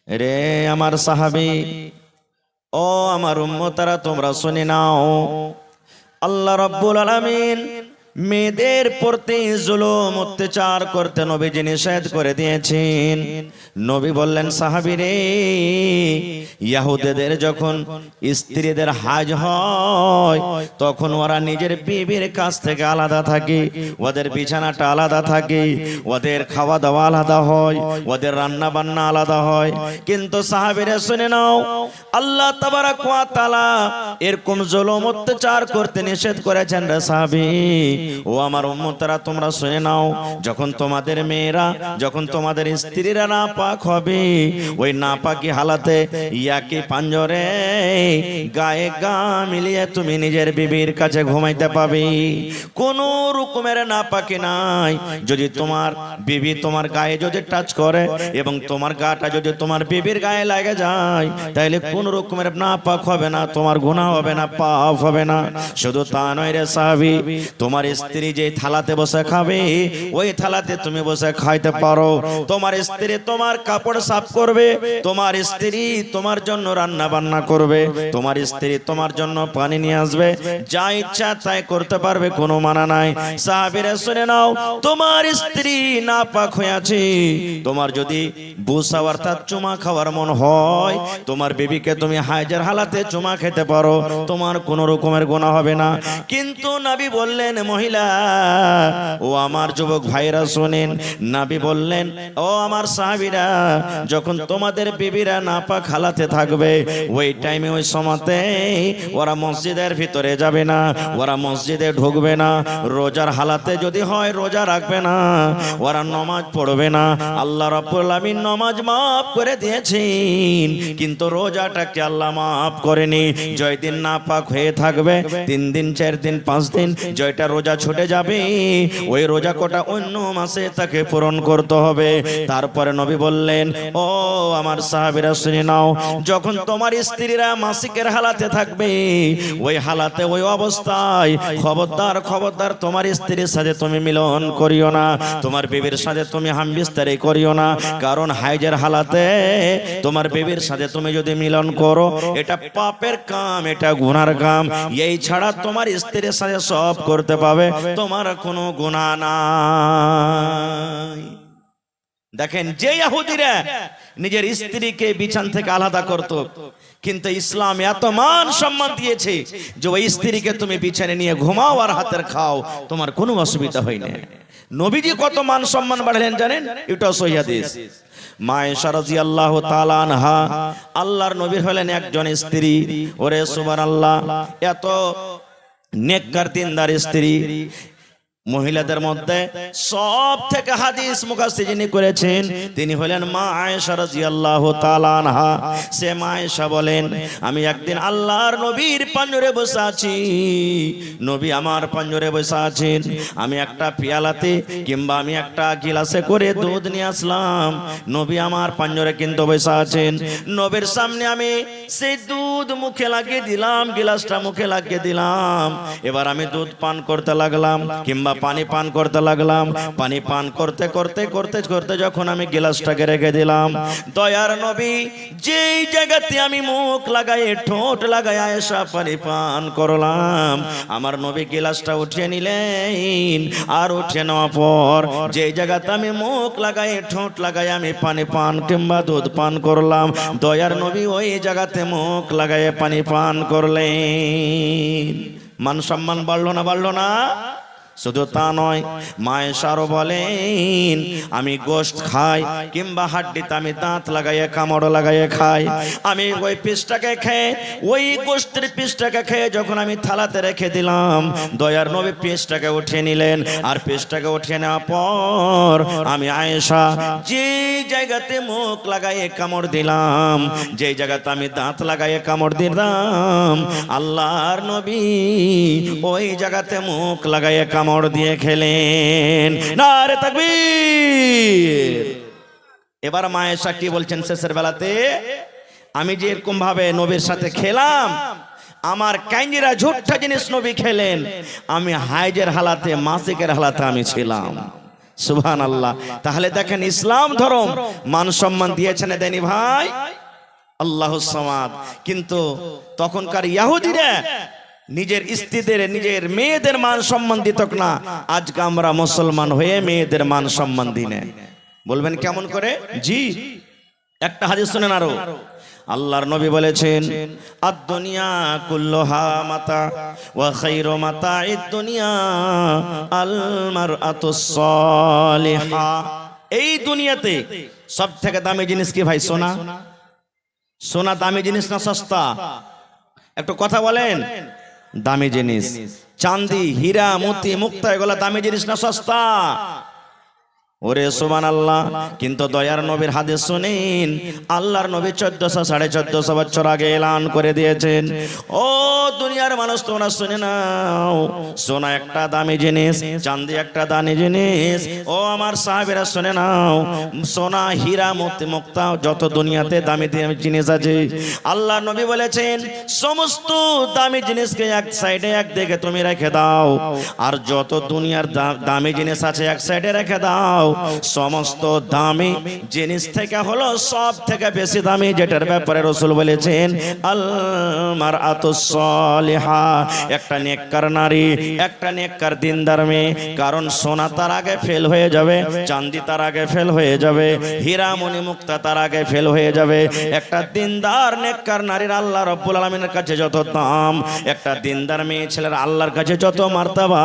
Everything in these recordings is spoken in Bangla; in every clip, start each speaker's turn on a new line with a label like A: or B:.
A: রে আমার সাহাবী, ও আমার উম্মতারা, তোমরা শুনে নাও, আল্লাহ রাব্বুল আলামিন মেয়েদের প্রতি জুলুম অত্যাচার করতে নবীজি নিষেধ করে দিয়েছেন। নবী বললেন, সাহাবী রে, ইহুদিদের যখন স্ত্রীদের হাজ হয় তখন ওরা নিজের বিবির কাছ থেকে আলাদা থাকে, ওদের বিছানাটা আলাদা থাকে, ওদের খাওয়া দাওয়া আলাদা হয়, ওদের রান্না বান্না আলাদা হয়। কিন্তু সাহাবীরা শুনে নাও, আল্লাহ তাবারাক ওয়া তাআলা এরকম জুলুম অত্যাচার করতে নিষেধ করেছেন। রে সাহাবী, ও আমার উম্মতরা, তোমরা শুনে নাও, যখন তোমাদের মেয়েরা, যখন তোমাদের স্ত্রীরা নাপাক হবে, ওই নাপাকি হালাতে ইয়াকি পাঞ্জরে গায়ে গা মিলিয়ে তুমি নিজের বিবির কাছে ঘুমাইতে পাবে। কোন রকমের নাপাকি নাই। যদি তোমার বিবি তোমার গায়ে যদি টাচ করে এবং তোমার গাটা যদি তোমার বিবির গায়ে লাগে যায়, তাহলে কোন রকমের নাপাক হবে না, তোমার গুনাহ হবে না, পাপ হবে না। শুধু তা নয় রে সাহাবী, তোমার স্ত্রী যে থালাতে বসে খাবে, ওই থালাতে তুমি বসে খাইতে পারো। তোমার স্ত্রী তোমার কাপড় সাফ করবে, তোমার স্ত্রী তোমার জন্য রান্না বান্না করবে, তোমার স্ত্রী তোমার জন্য পানি নিয়ে আসবে, যা ইচ্ছা তাই করতে পারবে, কোনো মানা নাই। সাহাবীরা শুনে নাও, তোমার স্ত্রী নাপাক হয়ে আছে, তোমার যদি বুসা অর্থাৎ চুমা খাওয়ার মন হয়, তোমার বিবিকে তুমি হায়জার হালাতে চুমা খেতে পারো, তোমার কোনো রকমের গুনাহ হবে না। কিন্তু নবী বললেন, মহিলা, ও আমার যুবক ভাইরা শোনেন, নবী বললেন, ও আমার সাহাবীরা, যখন তোমাদের বিবিরা নাপাক হালাতে থাকবে, ওই টাইমে, ওই সময়তে ওরা মসজিদের ভিতরে যাবে না, ওরা মসজিদে ঢুকবে না, রোজার হালাতে যদি হয় রোজা রাখবে না, ওরা নামাজ পড়বে না। আল্লাহ রাব্বুল আলামিন নামাজ মাফ করে দিয়েছেন, কিন্তু রোজাটাকে আল্লাহ মাফ করেনি। জয় দিন নাপাক হয়ে থাকবে, 3 দিন 4 দিন 5 দিন, জয়টা রোজা ছুটে যাবে, ওই রোজা কোটা অন্য মাসে তাকে পূরণ করতে হবে। তারপরে নবী বললেন, ও আমার সাহাবীরা শুনে নাও, যখন তোমার স্ত্রীরা মাসিকের হালাতে থাকবে, ওই হালাতে, ওই অবস্থায় খবরদার খবরদার তোমার স্ত্রীর সাথে তুমি মিলন করিও না, তোমার বিবির সাথে তুমি হামবিস্তারি করিও না। কারণ হাইজের হালাতে তোমার বিবির সাথে তুমি যদি মিলন করো, এটা পাপের কাম, এটা গুনার কাম। এই ছাড়া তোমার স্ত্রীর সাথে সব করতে পাবে, তোমার কোনো গুনাহ নাই। দেখেন, যে ইহুদিরা নিজের স্ত্রীকে বিছান থেকে আলাদা করত, কিন্তু ইসলাম এত মান সম্মান দিয়েছে যে ওই স্ত্রীকে তুমি বিছানে নিয়ে ঘুমাও আর হাতের খাও, তোমার কোনো অসুবিধা হয় না। নবীজি কত মান সম্মান বাড়ালেন জানেন? এটা সহিহ হাদিস। মা আয়েশা রাদিয়াল্লাহু তাআলা আনহা, আল্লাহর নবী হলেন একজন স্ত্রী। ওরে সুবহানাল্লাহ, এত নেককার দিনদার স্ত্রী। মহিলাদের মধ্যে সব থেকে হাদিস মুখাস্তি যিনি করেছেন, তিনি হলেন মা আয়েশা রাদিয়াল্লাহু তাআলা আনহা। সে মা আয়েশা বলেন, আমি একদিন আল্লাহর নবীর পাঞ্জরে বসে আছি, নবী আমার পাঞ্জরে বসে আছেন, আমি একটা পিয়ালাতে কিংবা আমি একটা গিলাসে করে দুধ নিয়ে আসলাম, নবী আমার পাঞ্জরে কিন্তু বসে আছেন। নবীর সামনে আমি সেই দুধ মুখে লাগিয়ে দিলাম, গিলাসটা মুখে লাগিয়ে দিলাম, এবার আমি দুধ পান করতে লাগলাম কিংবা পানি পান করতে লাগলাম। পানি পান করতে করতে করতে করতে যখন আমি গ্লাসটাকে রেখে দিলাম, দয়ার নবী যেই জায়গাতে আমি মুখ লাগাই, ঠোঁট লাগাই আয়েশা পানি পান করলাম, আমার নবী গ্লাসটা উঠিয়ে নিলেন। আর উঠিয়ে নেওয়ার পর যেই জায়গাতে আমি মুখ লাগাই, ঠোঁট লাগাই আমি পানি পান কিংবা দুধ পান করলাম, দয়ার নবী ওই জায়গাতে মুখ লাগাই পানি পান করলেন। মান সম্মান বাড়লো না, বাড়লো না? শুধু তা নয়, মা আয়েশা আরো বলেন, আমি গোশত খাই কিংবা হাড্ডিতে আমি দাঁত লাগাইয়ে কামড় লাগাইয়ে খাই, আমি ওই পিসটাকে খেয়ে, ওই গোশতের পিসটাকে খেয়ে যখন আমি থালাতে রেখে দিলাম, দয়ার নবী পিসটাকে উঠিয়ে নিলেন। আর পিসটাকে উঠিয়ে নেওয়ার পর আমি আয়েশা যে জায়গাতে মুখ লাগাইয়ে কামড় দিলাম, যে জায়গাতে আমি দাঁত লাগাইয়ে কামড় দিলাম, আল্লাহর নবী ওই জায়গাতে মুখ লাগাইয়ে কামড় দিয়ে খেলেন। নারে তাকবীর। এবার মা আয়েশা কি বলছেন শেষের বেলাতে, আমি যে এরকম ভাবে নবীর সাথে খেলাম, আমার কাইন্ডিরা ঝুট্টা জিনিস নবী খেলেন, আমি হাইজের হালাতে, মাসিকের হালাতে আমি ছিলাম। সুবহানাল্লাহ। তাহলে দেখেন ইসলাম ধর্ম মান সম্মান দিয়েছেন দেনি ভাই আল্লাহুস সামাদ। কিন্তু তখনকার ইহুদিরা নিজের স্ত্রীদের নিজের মেয়েদের মান সম্মান দিত না। আজকে আমরা মুসলমান হয়ে মেয়েদের মান সম্মান দিই না। বলবেন কেমন করে? জি, একটা হাদিস শুনেন আরো। আল্লাহর নবী বলেছেন, আদ-দুনিয়া কুল্লুহা মাতা ওয়া খায়রু মাতা'id দুনিয়া আল মারআতুস সালিহা। এই দুনিয়াতে সবথেকে দামি জিনিস কি ভাই? সোনা। সোনা দামি জিনিস না সস্তা? একটু কথা বলেন। দামি জিনিস। চাঁদি, হীরা, মতি, মুক্তা এগুলা দামি জিনিস না সস্তা? ওরে সুবহানাল্লাহ। কিন্তু দয়ার নবীর হাদিস শুনেন, আল্লাহর নবী 1400-1450 বছর আগে এলান করে দিয়েছেন, ও দুনিয়ার মানুষ তোমরা শুনে নাও, সোনা একটা দামি জিনিস, চাঁদি একটা দামি জিনিস। ও আমার সাহাবীরা শুনে নাও, সোনা, হীরা, মতি, মুক্তা যত দুনিয়াতে দামি দামি জিনিস আছে, আল্লাহর নবী বলেছেন সমস্ত দামি জিনিসকে এক সাইডে একদিকে তুমি রেখে দাও, আর যত দুনিয়ার দামি জিনিস আছে এক সাইডে রেখে দাও। সমস্ত দামি জিনিস থেকে হলো সব থেকে বেশি দামি যেটার ব্যাপারে রাসূল বলেছেন আল মারআতুস সালিহা, একটা নেককার নারী, একটা নেককার দিনদার মেয়ে। কারণ সোনা তার আগে ফেল হয়ে যাবে, চাঁদি তার আগে ফেল হয়ে যাবে, হীরা মণি মুক্তা তার আগে ফেল হয়ে যাবে। একটা দিনদার নেককার নারীর আল্লাহ রাব্বুল আলামিনের কাছে যত দাম, একটা দিনদার মেয়ে ছেলের আল্লাহর কাছে যত মার্তাবা,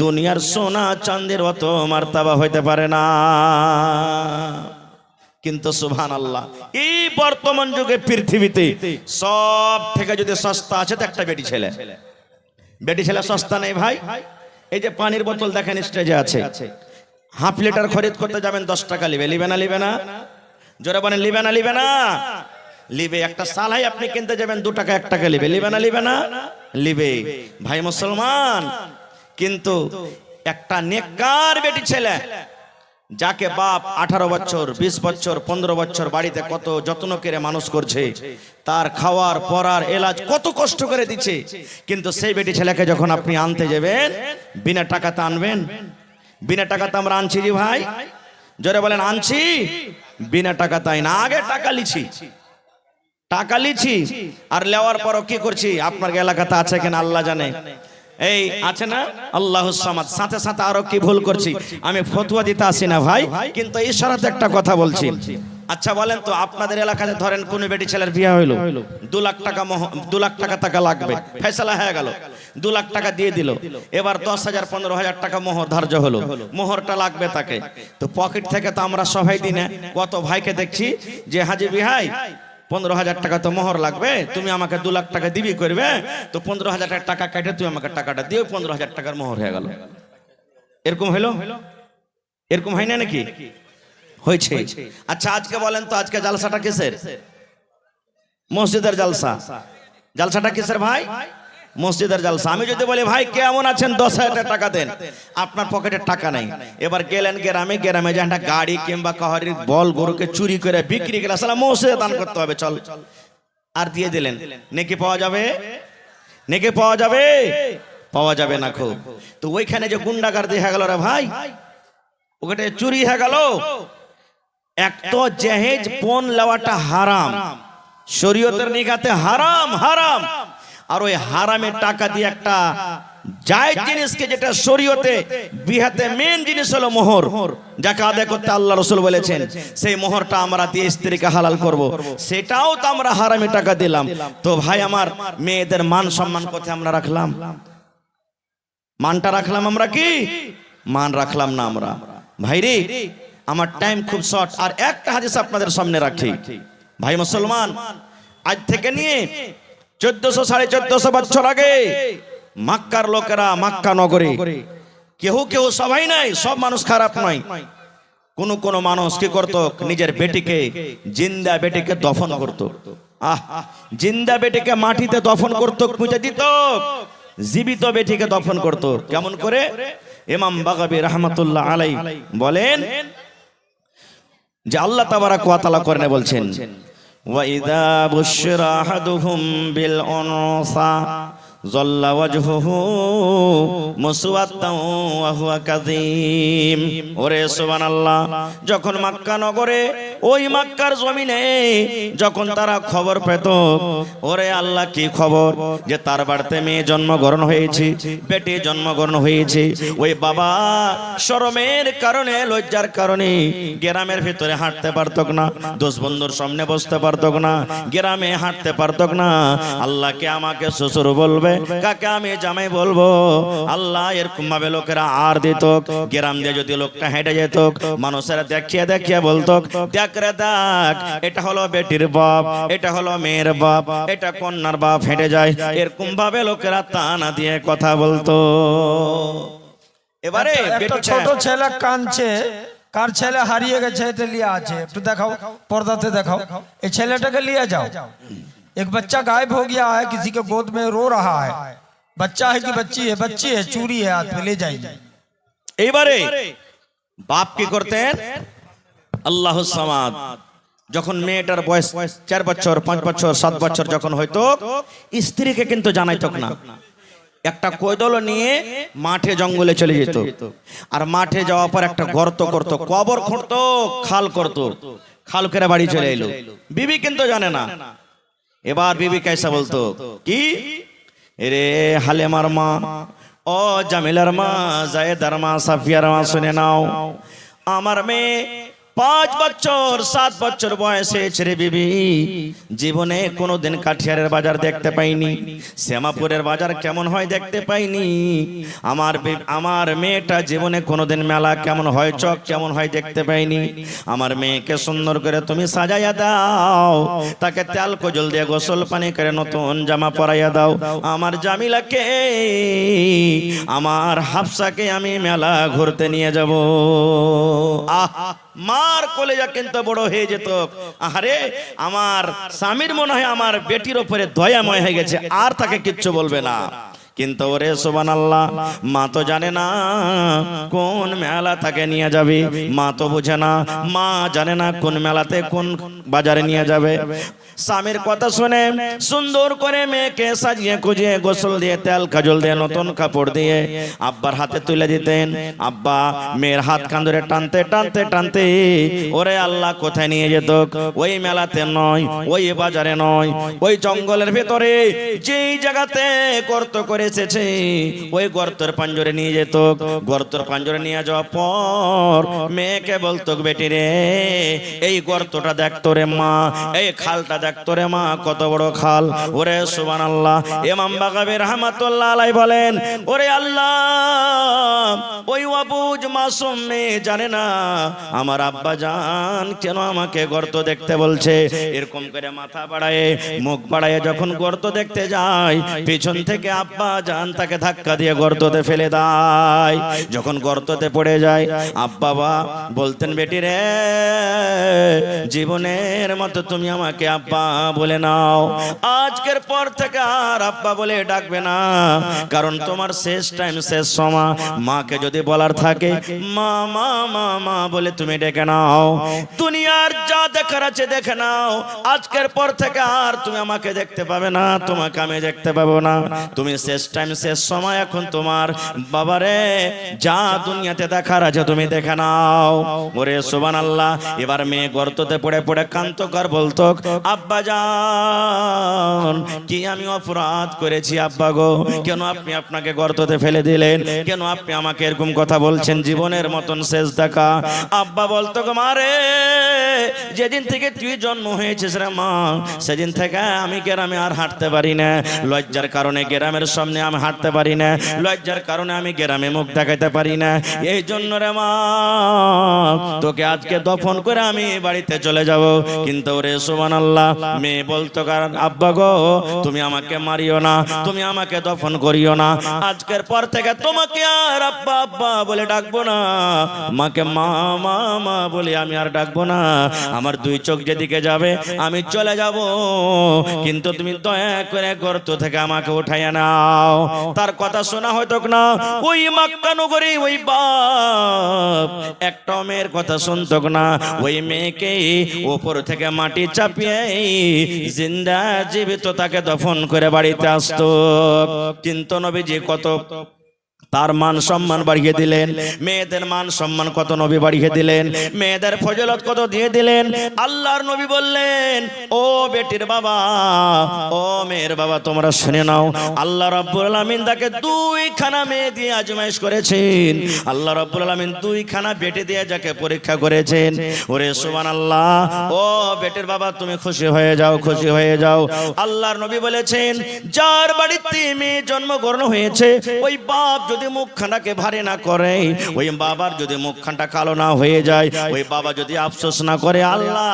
A: দুনিয়ার সোনা চাঁদির অত মার্তাবা হইতে পারে না। কিন্তু সুবহানাল্লাহ, এই বর্তমান যুগে পৃথিবীতে সব থেকে যদি সস্তা আছে তো একটা বেটি ছেলে। বেটি ছেলে সস্তা নেই ভাই। এই যে পানির বোতল দেখেন স্টেজে আছে, হাফ লিটার খরিদ করতে যাবেন 10 টাকা লিবে। লিবে না? লিবে না? জোরে বলেন, লিবে না? লিবে না? লিবে। একটা সালাই আপনি কিনতে যাবেন 2 টাকা 1 টাকা লিবে। লিবে না? লিবে না? লিবে ভাই মুসলমান। কিন্তু একটা নেককার বেটি ছেলে যাকে বাপ 18 বছর 20 বছর 15 বছর বাড়িতে কত যত্ন করে মানুষ করছে, তার খাওয়ার পরার এলাজ কত কষ্ট করে দিচ্ছে, কিন্তু সেই বেটি ছেলেকে যখন আপনি আনতে যাবেন বিনা টাকাতে আনবেন? বিনা টাকাতে আমরা আনছি জি ভাই? জোরে বলেন, আনছি? বিনা টাকাতে না, আগে টাকা লিছি, টাকা লিছি, আর লেওয়ার পরও কি করছি আপনার এলাকাতে আছে কিনা আল্লাহ জানে। এই আছে না আল্লাহুস সামাদ, সাথে সাথে আরো কি ভুল করছি। আমি ফতোয়া দিতে আসি না ভাই, কিন্তু ইশারাতে একটা কথা বলছি। আচ্ছা বলেন তো, আপনাদের এলাকাতে ধরেন কোন বেটি ছেলের বিয়ে হইলো, 2 লাখ টাকা 2 লাখ টাকা লাগবে, ফয়সালা হয়ে গেল, 2 লাখ টাকা দিয়ে দিল। এবার 10,000 15,000 টাকা মোহর ধার্য হলো, মোহরটা লাগবে তাকে। তো পকেট থেকে তো আমরা সবাই দিই না। কত ভাইকে দেখছি যে হাজি বিহাই 15,000 টাকা তো মোহর লাগবে, তুমি আমাকে 2 লাখ টাকা দিবি করবে, তো 15,000 টাকা কেটে তুমি আমাকে টাকাটা দিও, 15,000 টাকার মোহর হয়ে গেল। এরকম হলো? এরকম হয় না নাকি? হয়েছে। আচ্ছা আজকে বলেন তো, আজকে জালসাটা কিসের? মসজিদের জালসা। জালসাটা কিসের ভাই? মসজিদের জালসা। আমি যদি বলি ভাই কেমন আছেন, 10,000 টাকা দেন, আপনার পকেটে টাকা নাই। এবার গেলেন গ্রামে, গ্রামে যে একটা গাড়ি কিংবা কাহারির বল গরুকে চুরি করে বিক্রি করে আসলে মসজিদে দান করতে হবে, চল, আর দিয়ে দিলেন, নেকি পাওয়া যাবে? নেকি পাওয়া যাবে? পাওয়া যাবে না। খুব তো ওইখানে যে গুন্ডাগার্দি হয়ে গেল রে ভাই, ওখানে চুরি হয়ে গেল। এক তো জাহেজ পণ লওয়াটা হারাম, শরীয়তের নিগাতে হারাম, হারাম। আর ওই হারামের টাকা দিয়ে একটা জায়েজ জিনিসকে, যেটা শরীয়তে বিহাতে মেন জিনিস হলো মোহর, যাকে আদায় করতে আল্লাহ রাসূল বলেছেন, সেই মোহরটা আমরা দিয়ে স্ত্রীকে হালাল করব, সেটাও তো আমরা হারামি টাকা দিলাম। তো ভাই আমার, মেয়েদের মান সম্মান কোথায় আমরা রাখলাম? মানটা রাখলাম আমরা কি? মান রাখলাম না আমরা। ভাই রে, আমার টাইম খুব শর্ট, আর একটা হাদিস আপনাদের সামনে রাখি ভাই মুসলমান। আজ থেকে নিয়ে 1400-1450 বছর আগে মক্কার লোকেরা, মক্কা নগরে কেউ কেউ, সবাই নাই, সব মানুষ খারাপ নয়, কোন কোন মানুষ কি করত, নিজের বেটিকে, জিন্দা বেটিকে দফন করত। জিন্দা বেটিকে মাটিতে দফন করত, পুঁতে দিত, জীবিত বেটিকে দফন করত। কেমন করে? ইমাম বাগাবী রাহমাতুল্লাহ আলাইহি বলেন যে আল্লাহ তাবারাক ওয়া তাআলা কোরআনে বলছেন, ওয়া ইযা বুশিরা আহাদুহুম বিল উনসা জল্লা ওয়াজহুহু মুসওয়াদ্দান ওয়া হুয়া কাযীম। ওরে সুবহানাল্লাহ, যখন মক্কা নগরে ওই মক্কার জমিনে যখন তারা খবর পেত, ওরে আল্লাহ কি খবর, যে তার বাড়িতে মেয়ে জন্মগ্রহণ হয়েছে, বেটি জন্মগ্রহণ হয়েছে, ওই বাবা শরমের কারণে, লজ্জার কারণে গ্রামের ভিতরে হাঁটতে পারত না, দোষ বন্ধুর সামনে বসতে পারত না, গ্রামে হাঁটতে পারত না। আল্লাহকে আমাকে শ্বশুর বলবে, কাকে আমি জামাই বলবো। আল্লাহ এরকম ভাবে লোকেরা আর দিত, গ্রাম দিয়ে যদি লোকটা হেঁটে যেত, মানুষেরা দেখিয়ে দেখিয়ে বলতো, দেখ রে দেখ, এটা হলো বেটির বাপ, এটা হলো মেয়ের বাপ, এটা কন্যার বাপ হেঁটে যায়। এরকম ভাবে লোকেরা তানা দিয়ে কথা বলতো। এবারে
B: একটা ছোট ছেলে কাঁদছে, কার ছেলে হারিয়ে গেছে, এটা লিয়ে আছে, একটু দেখাও, পর্দাতে দেখাও, এই ছেলেটাকে লিয়ে যাও। एक बच्चा गायब हो गया है, किसी के गोद में रो रहा है, बच्चा है कि बच्ची है? बच्ची है, चूड़ी है हाथ में, ले जाइए।
A: এবারে বাপ কি করতেন? আল্লাহুস সামাদ। যখন মেয়েটার বয়স 4 বছর, 5 বছর, 7 বছর যখন হয়তো, স্ত্রীকে কিন্তু জানাইতো না। একটা কৈদল নিয়ে মাঠে জঙ্গলে চলে যেত, আর মাঠে যাওয়ার পর একটা গর্ত করত, কবর খুঁড়তো, খাল করত, খাল করে বাড়ি চলে এলো। বিবি কিন্তু জানে না। এবার বিবি কাইসা বলতো কি, রে হালেমার মা, ও জামিলার মা, জায়েদার মা, সাফিয়ার মা, শুনে নাও, আমার মেয়ে 5 বছর 7 বছর বয়সে ছেড়ে বিবি জীবনে কোনোদিন কাঠিয়ারের বাজার দেখতে পাইনি, শ্যামাপুরের বাজার কেমন হয় দেখতে পাইনি। আমার মেয়েটা জীবনে কোনোদিন মেলা কেমন হয়, চক কেমন হয় দেখতে পাইনি। আমার মেয়েকে সুন্দর করে তুমি সাজাইয়া দাও, তাকে তেল কজল দিয়ে গোসল পানি করে নতুন জামা পরাইয়া দাও। আমার জামিলাকে, আমার হাফসাকে আমি মেলা ঘুরতে নিয়ে যাব। মার কলেজা কিন্তু বড় হয়ে যেত, আরে আমার স্বামীর মনে হয় আমার বেটির উপরে দয়াময় হয়ে গেছে, আর তাকে কিচ্ছু বলবে না। কিন্তু ওরে সুবহানাল্লাহ, মা তো জানে না কোন মেলা তাকে নিয়ে যাবে, মা তো বুঝে না, মা জানে না কোন মেলাতে কোন বাজারে নিয়ে যাবে। স্বামীর কথা শুনে সুন্দর করে মেয়েকে সাজিয়ে গুজিয়ে গোসল দিয়ে তেল কাজল দিয়ে নতুন কাপড় দিয়ে আব্বার হাতে তুলে দিতেন। আব্বা মেয়ের হাত কান ধরে টানতে টানতে টানতে ওরে আল্লাহ কোথায় নিয়ে যেত? ওই মেলাতে নয়, ওই বাজারে নয়, ওই জঙ্গলের ভেতরে যেই জায়গাতে গর্ত করে এসেছে, ওই গর্তের পাঞ্জরে নিয়ে যেত। গর্তের পাঞ্জরে নিয়ে যাওয়ার পর মেয়েকে বলতো, বেটি রে, এই গর্তটা দেখতো রে মা, এই খালটা দেখতো রে মা, কত বড় খাল। ওরে সুবহানাল্লাহ, ইমাম বাগাবী রাহমাতুল্লাহ আলাইহি বলেন, ওরে আল্লাহ, ওই অবুঝ মাসুম মেয়ে জানে না আমার আব্বা জান কেন আমাকে গর্ত দেখতে বলছে। এরকম করে মাথা বাড়ায়, মুখ বাড়ায় যখন গর্ত দেখতে যায়, পিছন থেকে আব্বা জান তাকে ধাক্কা দিয়ে গর্ততে ফেলে দেয়। যখন গর্ততে পড়ে যায়, আব্বা বলতেন, বেটি রে, জীবনের মতো তুমি আমাকে আব্বা বলে নাও, আজকের পর থেকে আর আব্বা বলে ডাকবে না, কারণ তোমার শেষ টাইম, শেষ সময়। মাকে যদি বলার থাকে মা মা মা মা বলে তুমি ডেকে নাও, দুনিয়ার যা দেখার আছে দেখে নাও, আজকের পর থেকে আর তুমি আমাকে দেখতে পাবে না, তোমাকে আমি দেখতে পাবো না, তুমি শেষ টাইম, শেষ সময়, এখন তোমার বাবারে যা দুনিয়াতে দেখার আছে তুমি দেখে নাও। ওরে সুবহানাল্লাহ, এবার মেয়ে গর্ততে পড়ে পড়ে কান্তকর বলতো, আব্বা জান কি আমি অপরাধ করেছি আব্বা গো, কেন আপনি আপনাকে গর্ততে ফেলে দিলেন, কেন আপনি আমাকে এরকম কথা বলছেন, জীবনের মতন শেষ দেখা। আব্বা বলতো, মারে, যেদিন থেকে তুই জন্ম হয়েছিস রে মা, সেদিন থেকে আমি গ্রামে আর হাঁটতে পারি না, লজ্জার কারণে গ্রামের সামনে আমি হাঁটতে পারি না, লজ্জার কারণে আমি গ্রামে মুখ দেখাতে পারি না, এই জন্য রে মা তোকে আজকে দফন করে আমি বাড়িতে চলে যাব। কিন্তু রে সুবহানাল্লাহ, মেয়ে বলতো, কারণ আব্বা গো তুমি আমাকে মারিও না, তুমি আমাকে দফন করিও না, আজকের পর থেকে তোমাকে আর আব্বা আব্বা বলে ডাকবো না, মাকে মা মা মা বলে আমি আর ডাকবো না, আমার দুই চোখ যেদিকে যাবে আমি চলে যাব, কিন্তু তুমি দয়া করে গর্ত থেকে আমাকে উঠাইয়া নাও। দাও, তার কথা শোনা হয়তো না। ওই মক্কা নগরে ওই বাপ একটা মেয়ের কথা শুনতো না, ওই মেয়েকে উপর থেকে মাটি চাপিয়ে জিন্দা জীবিত তাকে দফন করে বাড়িতে আসতো। কিন্তু নবীজি কত তার মান সম্মান বাড়িয়ে দিলেন, মেয়েদের মান সম্মান কত নবী বাড়িয়ে দিলেন, মেয়েদের ফজিলত কত দিয়ে দিলেন। আল্লাহর নবী বললেন, ও বেটির বাবা, ও মেয়ের বাবা, তোমরা শুনে নাও, আল্লাহ রাব্বুল আলামিন তাকে দুইখানা মেয়ে দিয়ে আজমাইশ করেছেন। আল্লাহ রাব্বুল আলামিন দুইখানা বেটি দিয়ে যাকে পরীক্ষা করেছেন। ওরে সুবহানাল্লাহ, ও বেটির বাবা তুমি খুশি হয়ে যাও, খুশি হয়ে যাও। আল্লাহর নবী বলেছেন, যার বাড়িতে মেয়ে জন্মগ্রহণ হয়েছে ওই বাপ যদি মুখখানাকে ভারী না করে, ওই বাবার যদি মুখখানটা কালো না হয়ে যায়, ওই বাবা যদি আফসোস না করে, আল্লাহ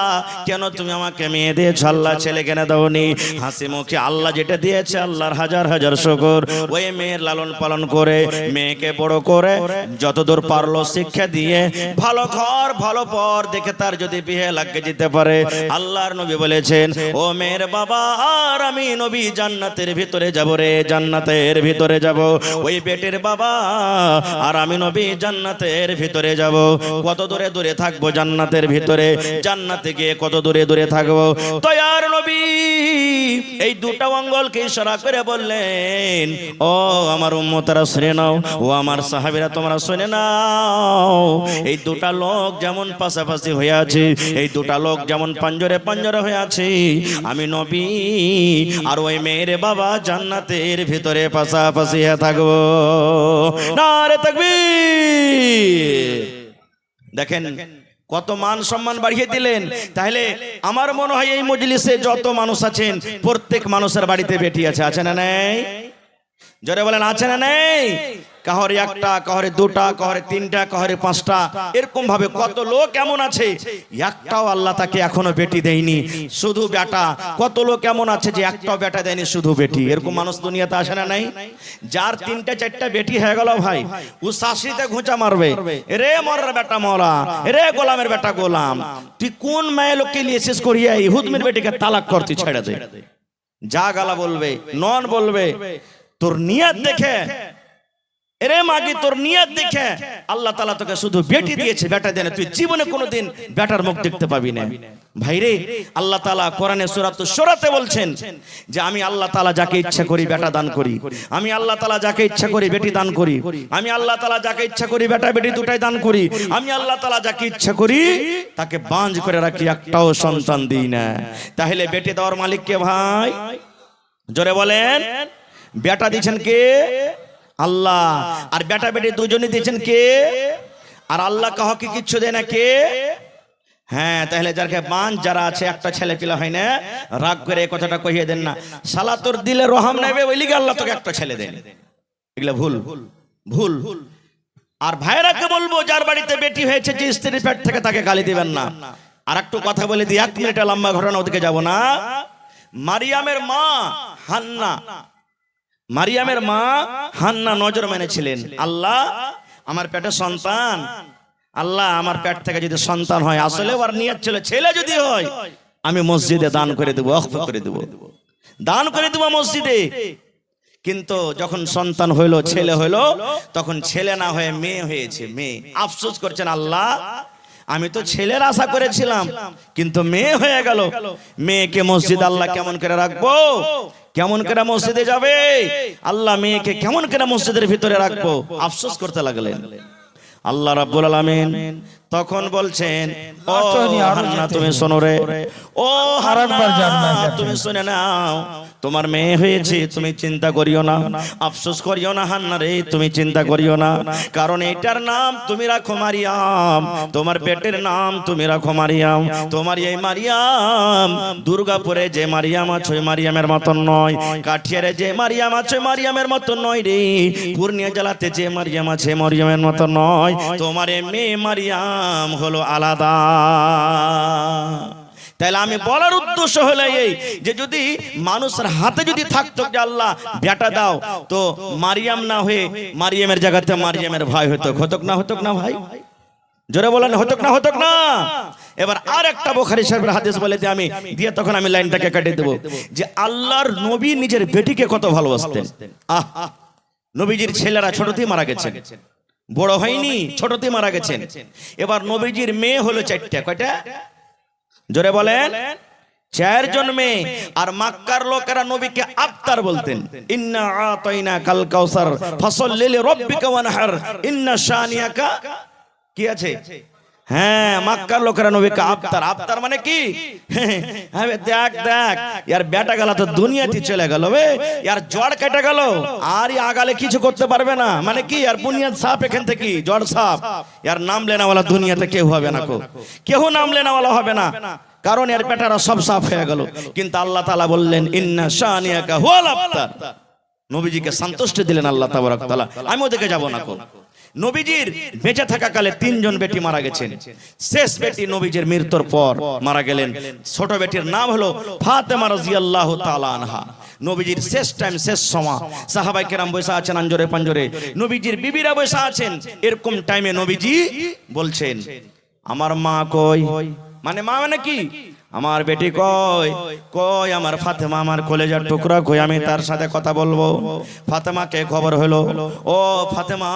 A: কেন তুমি আমাকে মেয়ে দিয়েছ, আল্লাহ ছেলে কেন দাওনি, হাসি মুখে আল্লাহ যেটা দিয়েছে আল্লাহর হাজার হাজার শুকর। ওই মেয়ের লালন পালন করে মেয়েকে বড় করে যতদূর পারলো শিক্ষা দিয়ে ভালো ঘর ভালো পর দেখে তার যদি বিয়ে লাগিয়ে যেতে পারে, আল্লাহর নবী বলেছেন, ও মেয়ের বাবা আর আমি নবী জান্নাতের ভিতরে যাব রে, জান্নাতের ভিতরে যাব। ওই বেটির বাবা আর আমি নবী জান্নাতের ভিতরে যাব। কত দূরে দূরে থাকবো জান্নাতের ভিতরে, জান্নাতে গিয়ে কত দূরে দূরে থাকবো। তয়ার নবী এই দুটা অঙ্গলকে ইশারা করে বললেন, ও আমার উম্মতরা শুনে নাও, ও আমার সাহাবীরা তোমরা শুনে নাও, এই দুটা লোক যেমন পাশাপাশি হয়ে আছে, এই দুটা লোক যেমন পাঞ্জরে পাঞ্জরে হয়ে আছে, আমি নবী আর ওই মেয়ের বাবা জান্নাতের ভিতরে পাশাপাশি হয়ে থাকবো। নারে তাকবীর। দেখেন কত মান সম্মান বাড়িয়ে দিলেন। তাহলে আমার মনে হয় এই মজলিসে যত মানুষ আছেন প্রত্যেক মানুষের বাড়িতে বেটি আছে, আছে না নেই? জোরে বলেন, আছে না নেই? কাহরে একটা, কাহরে দুটা, কাহরে তিনটা, কাহরে পাঁচটা, এরকম ভাবে কত লোক এমন আছে একটাও আল্লাহ তাকে এখনো বেটি দেয়নি, শুধু বেটা। কত লোক এমন আছে যে একটাও বেটা দেয়নি, শুধু বেটি। এরকম মানুষ দুনিয়াতে আসে না নাই? যার তিনটা চারটা বেটি হয়ে গেল ভাই, ও শাশিতে ঘুঁচা মারবে, রে মরার বেটা মরা, রে গোলামের বেটা গোলাম, তুই কোন মায়ের লোককে নিয়ে শেষ করিয়া ইহুদমের বেটিকে তালাক করতে ছেড়ে দে। যা গালা বলবে, নন বলবে, তোর নিয়ত দেখে, এরে মাগি তোর নিয়ত দেখে আল্লাহ তাআলা তোকে শুধু বেটি দিয়েছে, বেটা দেন, তুই জীবনে কোনোদিন বেটার মুখ দেখতে পাবি না। ভাইরে, আল্লাহ তাআলা কোরআনে সূরা শুরাতে বলছেন যে আমি আল্লাহ তাআলা যাকে ইচ্ছা করি বেটা দান করি, আমি আল্লাহ তাআলা যাকে ইচ্ছা করি বেটি দান করি, আমি আল্লাহ তাআলা যাকে ইচ্ছা করি বেটা বেটি দুটাই দান করি, আমি আল্লাহ তাআলা যাকে ইচ্ছা করি তাকে বাঁঝ করে রাখি, একটাও সন্তান দিই না। তাহলে বেটি দেওয়ার মালিক কে ভাই? জোরে বলেন। বেটা দিয়েছেন কে? আল্লাহ। আর বেটা বেটি দুজনই দিয়েছেন কে? আর আল্লাহ কাউকে কিচ্ছু দেয় না কে? হ্যাঁ, তাহলে যাকে বান যারা আছে একটা ছেলে পিলা হয় না, রাগ করে এই কথাটা কহিয়ে দেন না, শালা তোর দিলে রহম নেবে ওই লিগে আল্লাহ তোকে একটা ছেলে দেন। এগুলা ভুল, ভুল। আর ভাইরাকে বলবো যার বাড়িতে বেটি হয়েছে যে স্ত্রীর পেট থেকে তাকে গালি দিবেন না। আর একটু কথা বলে দিই, 1 মিনিটে লম্বা ঘটনা, ওদিকে যাব না। মারিয়ামের মা হান্না, মারিয়ামের মা হান্না নজর মেনেছিলেন, আল্লাহ আমার পেটে সন্তান, আল্লাহ আমার পেট থেকে যদি সন্তান হয়, আসলে ওর নিয়ত ছিল ছেলে যদি হয় আমি মসজিদে দান করে দেবো, ওয়াকফ করে দেবো, দান করে দেবো মসজিদে। কিন্তু যখন সন্তান হইলো, ছেলে হইলো, তখন ছেলে না হয়ে মেয়ে হয়েছে। মেয়ে আফসোস করছেন, আল্লাহ আমি তো ছেলের আশা করেছিলাম কিন্তু মেয়ে হয়ে গেল, মেয়েকে মসজিদ আল্লাহ কেমন করে রাখবো, কেমন করে মসজিদে যাবে আল্লাহ, মেয়েকে কেমন করে মসজিদের ভিতরে রাখবো, আফসোস করতে লাগলেন। আল্লাহ রাব্বুল আলামিন তখন বলছেন, ও হান্না তুমি শোনো রে, ও হান্না তুমি শুনে নাও, তোমার মেয়ে হয়েছে, তুমি চিন্তা করিও না, আফসোস করিও না হান্না রে, তুমি চিন্তা করিও না, কারণ এটার নাম তুমি রাখো মারিয়াম, তোমার পেটের নাম তুমি রাখো মারিয়াম। তোমার এই মারিয়াম দুর্গাপুরে যে মারিয়াম আছে ওই মারিয়ামের মতন নয়, কাঠিয়ারে যে মারিয়াম আছে মারিয়ামের মতন নয় রে, পূর্ণিয়া জেলাতে যে মারিয়াম আছে মারিয়ামের মতন নয়, তোমার এই মেয়ে মারিয়াম হলো আলাদা। তাহলে আমি বলার উদ্দেশ্য হলো এই যে যদি মানুষের হাতে যদি থাকতো যে আল্লাহ বেটা দাও, তো মারিয়াম না হয়ে মারিয়ামের জায়গাতে মারিয়ামের ভাই হতো, হতক না ভাই? জোরে বলেন হতক না। এবার আর একটা বুখারী শরীফের হাদিস বলে দিয়ে আমি দিয়ে তখন আমি লাইনটাকে কেটে দেব যে আল্লাহর নবী নিজের বেটিকে কত ভালোবাসতেন। নবীজির ছেলেরা ছোটতেই মারা গেছেন, বড় হয়নি, ছোটতেই মারা গেছেন। এবার নবীজির মেয়ে হলো 4টা। কয়টা? জোরে বলেন। 4 জন মেয়ে। আর মক্কার লোকেরা নবীকে আফতার বলতেন। ইন্না আতাইনা কাল কাউসার ফাসাল্লি লিরাব্বিকা ওয়ানহার ইন্না শানিয়াকা কি আছে? হ্যাঁ, মক্কার লোকেরা নবীকে আফতার। আফতার মানে কি? হ্যাঁ দেখ ইয়ার বেটা গেল তো দুনিয়াতে চলে গেল, ইয়ার জ্বর কেটে গেল, আর আগালে কিছু করতে পারবে না। মানে কি? আর বুনিয়াদ সাফ, এখান থেকে জ্বর সাফ। ইয়ার নাম লেনাওয়ালা দুনিয়াতে কেউ হবে না, কেউ নাম লেনাওয়ালা হবে না, কারণ এর বেটারা সব সাফ হয়ে গেল। কিন্তু আল্লাহ তাআলা বললেন ইন্না শানিয়াকা হুয়াল আফতার। নবীজিকে সন্তুষ্টি দিলেন আল্লাহ তাবারক তাআলা। আমি ওদিকে যাব না। নবীজির বেঁচে থাকাকালে 3 জন বেটি মারা গেছেন। শেষ বেটি নবীজির মৃত্যুর পর মারা গেলেন। ছোট বেটির নাম হলো ফাতেমা রাদিয়াল্লাহু তাআলা আনহা। নবীজির শেষ টাইম, শেষ সময় সাহাবায়ে কেরাম বসে আছেন আঞ্জরে পাঞ্জরে, নবীজির বিবিরা বসে আছেন। এরকম টাইমে নবীজি বলছেন আমার মা কই? মানে মা মানে কি? আমার বেটি কই আমার ফাতেমা, আমার কলেজার টুকরা কই? আমি তার সাথে কথা বলবো। ফাতেমাকে খবর হলো, ও ফাতেমা,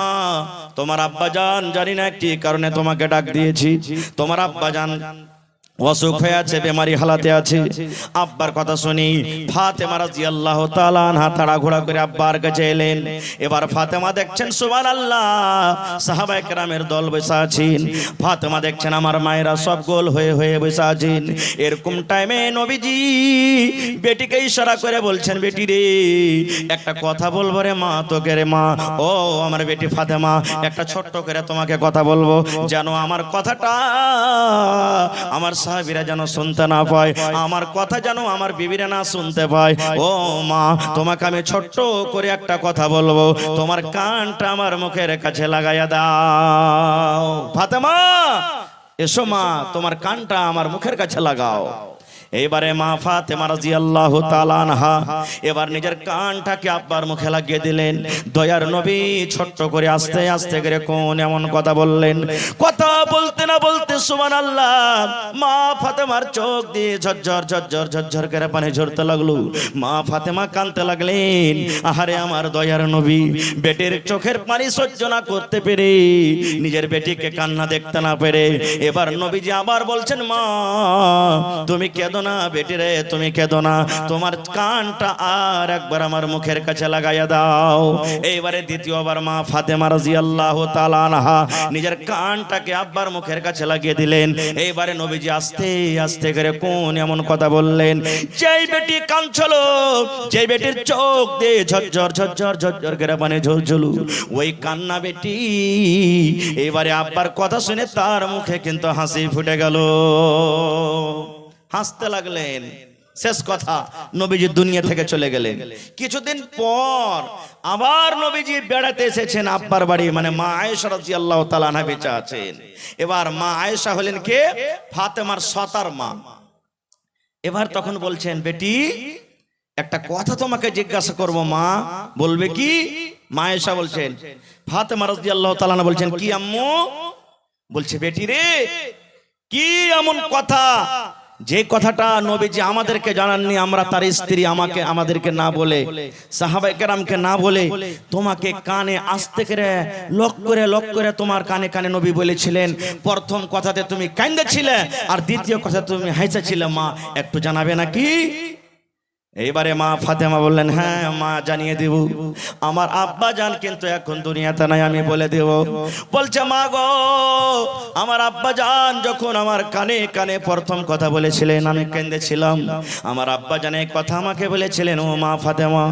A: তোমার আব্বাজান জানি না কি কারণে তোমাকে ডাক দিয়েছি। তোমার আব্বাজান অসুখ হয়ে আছে, বেমারি হালাতে আছে। আব্বার কথা শুনি ফাতেমা রাদিয়াল্লাহু তাআলা আনহা তাড়াহুড়া করে আব্বার কাছে এলেন। এবার ফাতেমা দেখছেন সুবহানাল্লাহ সাহাবায়ে কেরামের দল বসে আছেন। ফাতেমা দেখছেন আমার মায়েরা সব গোল হয়ে বসে আছেন। এরকম টাইমে নবীজি বেটিকে ইশারা করে বলছেন, বেটি রে একটা কথা বলবো রে মা তোকে রে মা। ও আমার বেটি ফাতেমা, একটা ছোট্ট করে তোমাকে কথা বলবো, যেন আমার কথাটা আমার সাহাবীরা যেন শুনতে না পায়, আমার কথা যেন আমার বিবিরা না শুনতে পায়। ও মা, তোমাকে আমি ছোট্ট করে একটা কথা বলবো, তোমার কানটা আমার মুখের কাছে লাগাইয়া দাও। ফাতেমা এসো মা, তোমার কানটা আমার মুখের কাছে লাগাও। এবারে মা ফাতেমা রাদিয়াল্লাহু তাআলা আনহা এবার নিজের কানটাকে আব্বার মুখে লাগিয়ে দিলেন। দয়ার নবী ছোট্ট করে আস্তে আস্তে করে কোন এমন কথা বললেন, কথা বলতে না বলতে সুবহানাল্লাহ মা ফাতেমার চোখ দিয়ে ঝরঝর করে পানি ঝরতে লাগলো। মা ফাতেমা কাঁদতে লাগলেন। আহারে আমার দয়ার নবী বেটির চোখের পানি সহ্য না করতে পেরে, নিজের বেটিকে কান্না দেখতে না পেরে এবার নবীজি আবার বলছেন, মা তুমি কেঁদো না বেটি রে, তুমি কেঁদো না, তোমার কানটা আর একবার আমার মুখের কাছে লাগাইয়া দাও। এইবারে দ্বিতীয়বার মা ফাতেমা রাদিয়াল্লাহু তাআলা আনহা নিজের কানটাকে আব্বার মুখের কাছে লাগিয়ে দিলেন। এইবারে নবীজি আস্তে আস্তে করে কোন এমন কথা বললেন, যেই বেটি কাঁদছিল, যেই বেটির চোখ দিয়ে ঝরঝর করে পানি ঝরঝর, ওই কান্না বেটি এইবারে আব্বার কথা শুনে তার মুখে কিন্তু হাসি ফুটে গেল, হাসতে লাগলেন। শেষ কথা, নবীজি দুনিয়া থেকে চলে গেলেন। কিছুদিন পর আবার নবীজি বেড়াতে এসেছেন আব্বার বাড়ি, মানে মা আয়েশা রাদিয়াল্লাহু তাআলা আনহা বেঁচে আছেন। এবার মা আয়েশা হলেন কে? ফাতেমার সতার মা। এবার তখন বলছেন, বেটি একটা কথা তোমাকে জিজ্ঞাসা করব মা, বলবে কি? মা আয়েশা বলছেন, ফাতেমা রাদিয়াল্লাহু তাআলা আনহা বলছেন, কি আম্মু? বলছে, বেটি রে কি এমন কথা যে কথাটা নবীজি আমাদেরকে জানাননি, আমরা তার স্ত্রী আমাদেরকে না বলে, সাহাবায়ে কেরামকে না বলে, তোমাকে কানে আস্তে করে লক করে তোমার কানে কানে নবী বলেছিলেন। প্রথম কথাতে তুমি কাঁদেছিলে, আর দ্বিতীয় কথা তুমি হাসেছিলে, মা একটু জানাবে নাকি? এইবারে মা ফাতেমা বললেন, হ্যাঁ মা জানিয়ে দেব, আমার আব্বা জান কিন্তু এখন দুনিয়াতে নাই, আমি বলে দেব। বলছে, মা গো আমার আব্বা জান যখন আমার কানে কানে প্রথম কথা বলেছিলেন আমি কেঁদেছিলাম। আমার আব্বা জান এই কথা আমাকে বলেছিলেন, ও মা ফাতেমা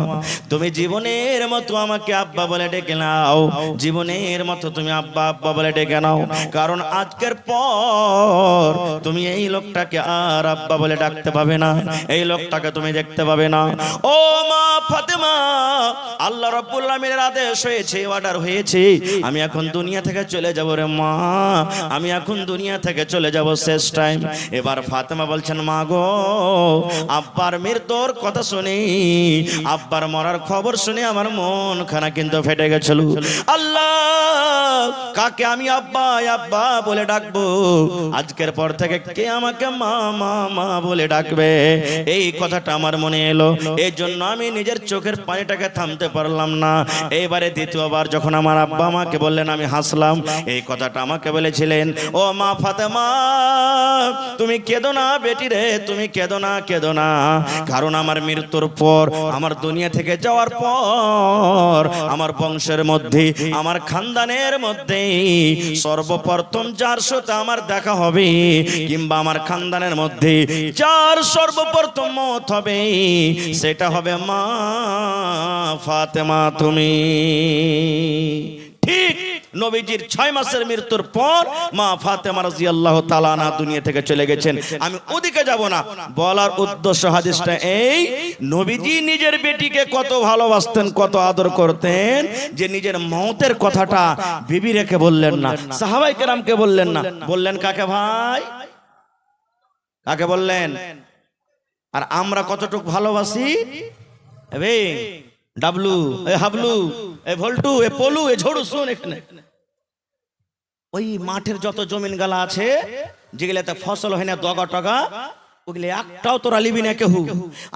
A: তুমি জীবনের মতো আমাকে আব্বা বলে ডেকে নাও, জীবনের মতো তুমি আব্বা আব্বা বলে ডেকে নাও, কারণ আজকের পর তুমি এই লোকটাকে আর আব্বা বলে ডাকতে পাবে না, এই লোকটাকে তুমি দেখতে পাবে না। ও মা ফাতেমা, আল্লাহ রাব্বুল আলামিনের আদেশ হয়েছে, অর্ডার হয়েছে, আমি এখন দুনিয়া থেকে চলে যাব রে মা, আমি এখন দুনিয়া থেকে চলে যাব, শেষ টাইম। এবার ফাতেমা বলছেন, মা গো আব্বার মৃত্যুর কথা শুনি, আব্বার মরার খবর শুনে আমার মন খানা কিন্তু ফেটে গেছিল। আল্লাহ কাকে আমি আব্বা আব্বা বলে ডাকবো, আজকের পর থেকে কে আমাকে মা মা মা বলে ডাকবে, এই কথাটা আমার মনে এলো। এই জন্য আমি নিজের চোখের পানিটাকে থামতে পারলাম না। এইবারে দ্বিতীয়বার যখন আমার আব্বা আমাকে বললেন, আমি হাসলাম। এই কথাটা আমাকে বলেছিলেন, ও মা ফাতেমা, তুমি কেঁদো না বেটি রে, তুমি কেঁদো না, কেঁদো না। কারণ আমার মৃত্যুর পর, আমার দুনিয়া থেকে যাওয়ার পর, আমার বংশের মধ্যে, আমার খানদানের মধ্যে সর্বপ্রথম যার সাথে আমার দেখা হবে, কিংবা আমার খানদানের মধ্যে যার সর্বপ্রথম মত হবে, সেটা হবে মা ফাতেমা তুমি। ঠিক নবীজির 6 মাসের মৃত্যুর পর মা ফাতেমা রাদিয়াল্লাহু তাআলা আনহা দুনিয়া থেকে চলে গেছেন। আমি ওদিকে যাব না, বলার উদ্দেশ্য হাদিসটা এই, নবীজি নিজের বেটিকে কত ভালোবাসতেন, কত আদর করতেন, যে নিজের মওতের কথাটা বিবি রেখে বললেন না, সাহাবায়ে কেরামকে বললেন না, বললেন কাকে ভাই? কাকে বললেন? আর আমরা কতটুকু ভালোবাসি? এ ডাবলু, এ হাবলু, এ ভল্টু, এ পলু, এ ঝড়ু, শুন এখানে, ওই মাঠের যত জমিন গালা আছে, যেগুলাতে ফসল হয় না, দগা টগা, ওগুলো একটাও তোরা লিবি না কেউ।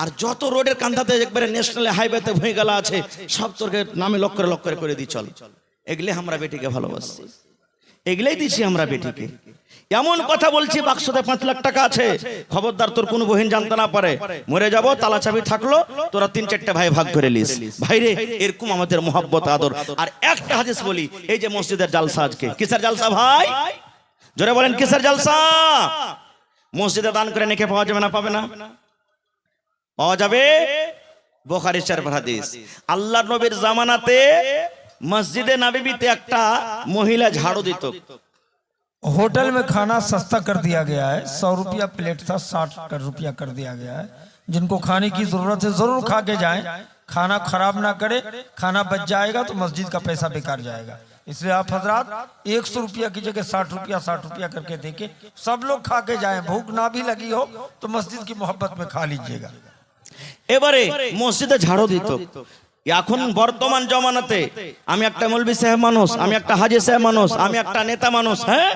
A: আর যত রোডের কান্ধাতে একবারে ন্যাশনাল হাইওয়েতে ভুঁই গালা আছে, সব তোরকে নামে লক্ষ করে দিই, চল। এগুলো আমরা বেটিকে ভালোবাসি, এগুলাই দিচ্ছি আমরা বেটিকে। এমন কথা বলছি, বাক্সতে 5 লাখ টাকা আছে, খবরদার তোর কোনো বহিন জানতে না পারে, মরে যাব, তালা চাবি থাকলো, তোরা 3-4টা ভাই ভাগ করে লিস। ভাইরে, এরকম আমাদের মোহাব্বত আদর। আর একটা হাদিস বলি, এই যে মসজিদের জালসা, আজকে কিসের জালসা ভাই? জোরে বলেন, কিসের জালসা? মসজিদে দান করে নেকি পাওয়া যাবে না? পাবে না? পাওয়া যাবে। বুখারী শরীফের হাদিস, আল্লাহর নবীর জামানাতে মসজিদে নববীতে একটা মহিলা ঝাড়ু দিত।
B: होटल में खाना सस्ता कर दिया गया है, 100 रुपया प्लेट था, 60 रुपया कर दिया गया है। जिनको खाने की जरूरत है जरूर खा के जाएं, खाना खराब ना करे, खाना बच जाएगा तो मस्जिद का पैसा बेकार जाएगा। इसलिए आप हजरात 100 रुपया की जगह 60 रुपया करके देके सब लोग खा के जाएं। भूख ना भी लगी हो तो मस्जिद की मोहब्बत में खा लीजिएगा।
A: এবারে মসজিদে ঝাড়ু দিত। এখন বর্তমান জমানাতে আমি একটা মৌলভী সাহেব মানুষ, আমি একটা হাজী সাহেব মানুষ, আমি একটা নেতা মানুষ, হ্যাঁ,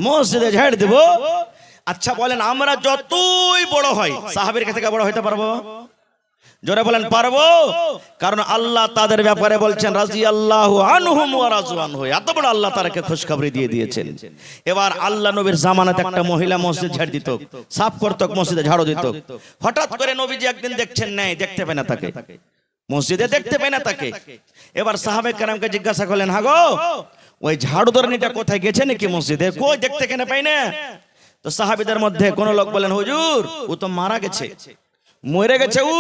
A: মসজিদে ঝাড় দেব। আচ্ছা বলেন, আমরা যতই বড় হয়, সাহাবীর কাছে থেকে বড় হইতে পারবো? জোরে বলেন, পারবো? কারণ আল্লাহ তাদের ব্যাপারে বলছেন, রাদিয়াল্লাহু আনহুম ওয়া রাযু আনহু, এত বড় আল্লাহ তাদেরকে খুশখবরি দিয়ে দিয়েছেন। এবার আল্লাহ নবীর জামানাতে একটা মহিলা মসজিদ ঝাড় দিত, সাফ করত, মসজিদে ঝাড়ু দিত। হঠাৎ করে নবীজি একদিন দেখছেন, নাই দেখতে পায় না তাকে, মসজিদে দেখতে পায় না তাকে। এবার সাহাবায়ে কেরামকে জিজ্ঞাসা করলেন, হাগো ওই ঝাড়ুদারনিটা কোথায় গেছে নাকি মসজিদে? কই দেখতে কেন পাই না? তো সাহাবীদের মধ্যে কোন লোক বলেন, হুজুর ও তো মারা গেছে, মরে গেছে ও।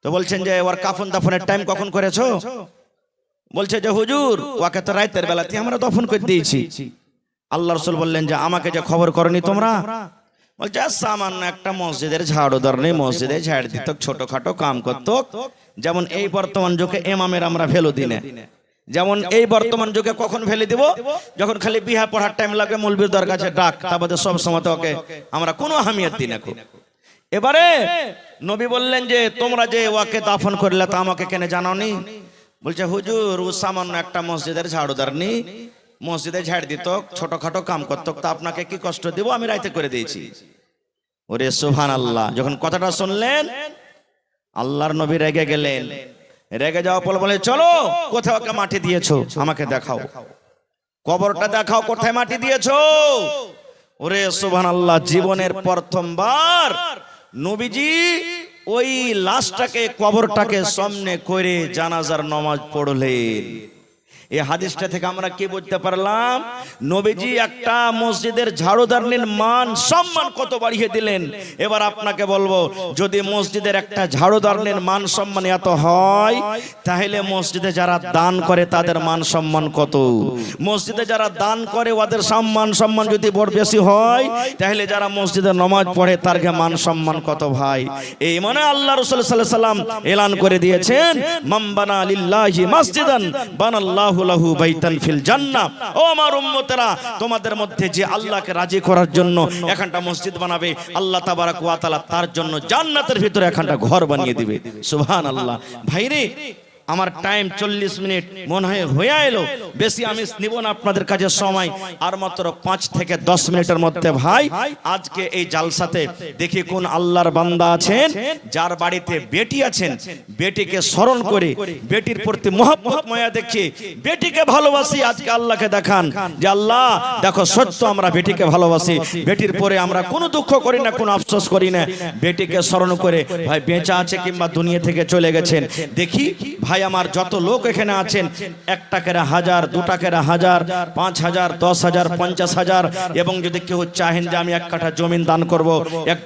A: তো বলছেন যে ওর কাফন দাফনের টাইম কখন করেছো? বলছে যে হুজুর ওকে তো রাতের বেলাতে আমরা দফন করে দিয়েছি। আল্লাহ রাসূল বললেন যে আমাকে যে খবর করনি তোমরা? বলছে সামান্য একটা মসজিদের ঝাড়ুদার নেই, মসজিদে ঝাড় দিত, ছোটখাটো কাম করত। যেমন এই বর্তমান যুগে ইমামের আমরা ভ্যালু দিই না, যেমন এই বর্তমান যুগে কখন ভ্যালু দিব? যখন খালি বিহা পড়ার টাইম লাগে, মৌলবীর দর কাছে ডাক, তারপরে সব সময় ওকে আমরা কোনো আহমিয়ত দিই না। এবারে নবী বললেন যে তোমরা যে ওকে দাফন করলে তা আমাকে কেন জানাওনি? বলছে হুজুর ও সামান্য একটা মসজিদের ঝাড়ুদার নি, মসজিদে ঝাড় দিত, ছোটখাটো কাম করত, তা আপনাকে কি কষ্ট দিব? আমি রাইতে করে দিয়েছি। ওরে সুবহানাল্লাহ! যখন কথাটা শুনলেন আল্লাহর নবী রেগে গেলেন। রেগে যাওয়ার পর বলে, চলো কোথায় ওকে মাটি দিয়েছো আমাকে দেখাও, কবরটা দেখাও, কোথায় মাটি দিয়েছো। ওরে সুবহানাল্লাহ! জীবনের প্রথমবার নবীজি ওই লাশটাকে, কবরটাকে সামনে করে জানাজার নামাজ পড়লেন। এই হাদিসটা থেকে আমরা কি বুঝতে পারলাম? নবীজি একটা মসজিদের ঝাড়ুদারনির মান সম্মান কত বাড়িয়ে দিলেন। এবার আপনাকে বলবো, যদি মসজিদের একটা ঝাড়ুদারনির মান সম্মান এত হয়, তাহলে মসজিদে যারা দান করে তাদের মান সম্মান কত? মসজিদে যারা দান করে ওদের সম্মান যদি বড় বেশি হয়, তাহলে যারা মসজিদে নামাজ পড়ে তার মান সম্মান কত ভাই? এই মানে আল্লাহ রাসূল সাল্লাল্লাহু আলাইহি ওয়াসাল্লাম এলান করে দিয়েছেন, মান বানা লিল্লাহি মাসজিদান বানাল্লাহু লাহু বাইতান ফিল জান্নাহ। ও আমার উম্মতেরা, তোমাদের মধ্যে যে আল্লাহকে রাজি করার জন্য এখানটা মসজিদ বানাবে, আল্লাহ তাবারাক ওয়া তাআলা তার জন্য জান্নাতের ভিতরে এখানটা ঘর বানিয়ে দিবে। সুবহানাল্লাহ! ভাইরে, আমার টাইম 40 মিনিট মনে হয় হয়ে এলো, বেশি আমি নিব না আপনাদের কাছে সময়, আর মাত্র 5 থেকে 10 মিনিটের মধ্যে ভাই আজকে এই জালসাতে দেখি কোন আল্লাহর বান্দা আছেন যার বাড়িতে বেটি আছেন, বেটিকে স্মরণ করে বেটির প্রতি মহব্বত মায়া দেখে বেটিকে ভালোবাসি, আজকে আল্লাহকে দেখান যে আল্লাহ দেখো সত্য আমরা বেটিকে ভালোবাসি, বেটির পরে আমরা কোনো দুঃখ করি না, কোনো আফসোস করি না, বেটিকে স্মরণ করে ভাই বেঁচে আছে কিংবা দুনিয়া থেকে চলে গেছেন। দেখি ভাই আমার যত লোক এখানে আছেন, 1 টাকার 1000, 2 টাকার 1000, 5000, 10000, 50000, এবং যদি কেউ চাহেন যে আমি 1 কাঠা জমিন দান করব, 1